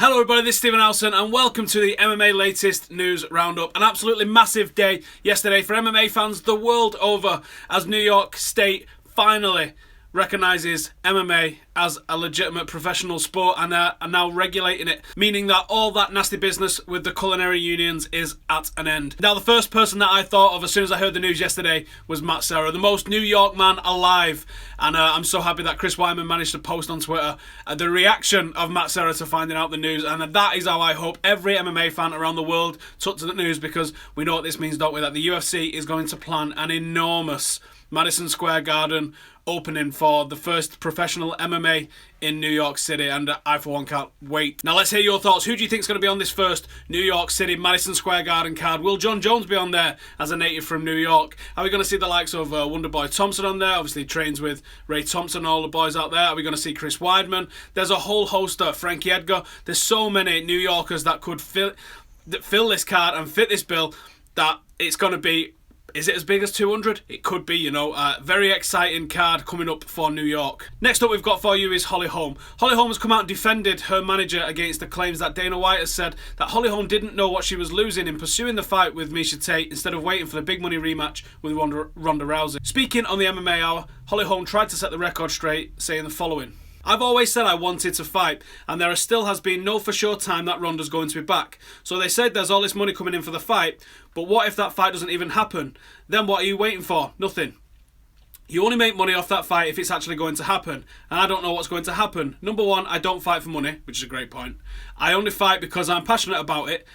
Hello everybody, this is Stephen Howson and welcome to the MMA latest news roundup. An absolutely massive day yesterday for MMA fans the world over as New York State finally recognises MMA as a legitimate professional sport and are now regulating it, meaning that all that nasty business with the culinary unions is at an end. Now, the first person that I thought of as soon as I heard the news yesterday was Matt Serra, the most New York man alive, and I'm so happy that Chris Weidman managed to post on Twitter the reaction of Matt Serra to finding out the news, and that is how I hope every MMA fan around the world took to the news, because we know what this means, don't we, that the UFC is going to plan an enormous Madison Square Garden opening for the first professional MMA in New York City, and I for one can't wait. Now let's hear your thoughts. Who do you think is going to be on this first New York City Madison Square Garden card? Will John Jones be on there as a native from New York? Are we going to see the likes of Wonderboy Thompson on there? Obviously trains with Ray Thompson, all the boys out there. Are we going to see Chris Weidman? There's a whole host of Frankie Edgar. There's so many New Yorkers that could fill this card and fit this bill that it's going to be. Is it as big as 200? It could be, you know. Very exciting card coming up for New York. Next up we've got for you is Holly Holm. Holly Holm has come out and defended her manager against the claims that Dana White has said that Holly Holm didn't know what she was losing in pursuing the fight with Miesha Tate instead of waiting for the big money rematch with Ronda Rousey. Speaking on the MMA Hour, Holly Holm tried to set the record straight, saying the following: "I've always said I wanted to fight, and there still has been no for sure time that Ronda's going to be back. So they said there's all this money coming in for the fight, but what if that fight doesn't even happen? Then what are you waiting for? Nothing. You only make money off that fight if it's actually going to happen, and I don't know what's going to happen. Number one, I don't fight for money," which is a great point. "I only fight because I'm passionate about it.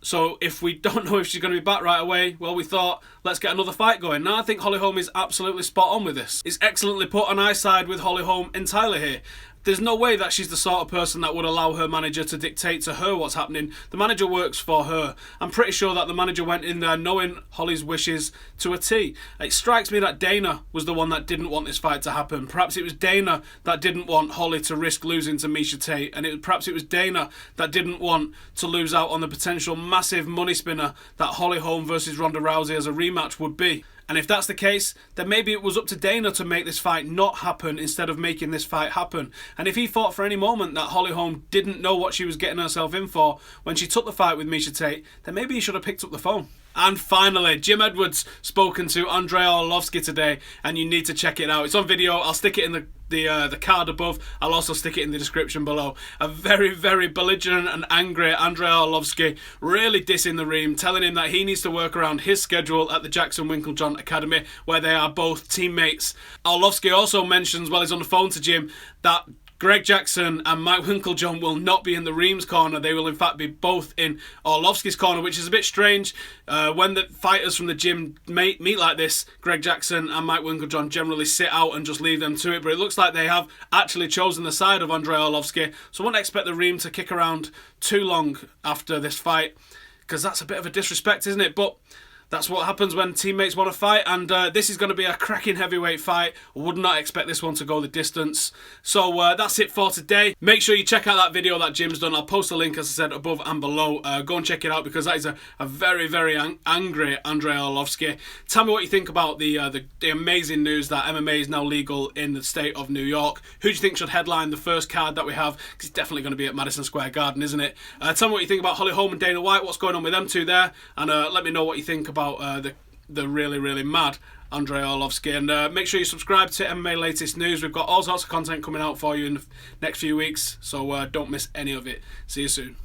So if we don't know if she's going to be back right away, well, we thought, let's get another fight going." Now, I think Holly Holm is absolutely spot on with this. It's excellently put, and I side with Holly Holm entirely here. There's no way that she's the sort of person that would allow her manager to dictate to her what's happening. The manager works for her. I'm pretty sure that the manager went in there knowing Holly's wishes to a T. It strikes me that Dana was the one that didn't want this fight to happen. Perhaps it was Dana that didn't want Holly to risk losing to Miesha Tate, and perhaps it was Dana that didn't want to lose out on the potential massive money spinner that Holly Holm versus Ronda Rousey as a rematch would be. And if that's the case, then maybe it was up to Dana to make this fight not happen instead of making this fight happen. And if he thought for any moment that Holly Holm didn't know what she was getting herself in for when she took the fight with Miesha Tate, then maybe he should have picked up the phone. And finally, Jim Edwards spoken to Andrei Arlovski today, and you need to check it out. It's on video. I'll stick it in the card above. I'll also stick it in the description below. A very, very belligerent and angry Andrei Arlovski really dissing the Reem, telling him that he needs to work around his schedule at the Jackson Winklejohn Academy, where they are both teammates. Arlovski also mentions, while he's on the phone to Jim, that Greg Jackson and Mike Winklejohn will not be in the Reem's corner. They will in fact be both in Arlovski's corner, which is a bit strange. When the fighters from the gym meet like this, Greg Jackson and Mike Winklejohn generally sit out and just leave them to it, but it looks like they have actually chosen the side of Andrei Arlovski, so I wouldn't expect the Reem to kick around too long after this fight, because that's a bit of a disrespect, isn't it? But that's what happens when teammates want to fight, and this is going to be a cracking heavyweight fight. I would not expect this one to go the distance. So that's it for today. Make sure you check out that video that Jim's done. I'll post a link, as I said, above and below. Go and check it out, because that is a very, very angry Andrei Arlovski. Tell me what you think about the amazing news that MMA is now legal in the state of New York. Who do you think should headline the first card that we have? Because it's definitely going to be at Madison Square Garden, isn't it? Tell me what you think about Holly Holm and Dana White. What's going on with them two there? And let me know what you think about the really, really mad Andrei Arlovski. And make sure you subscribe to MMA Latest News. We've got all sorts of content coming out for you in the next few weeks, so don't miss any of it. See you soon.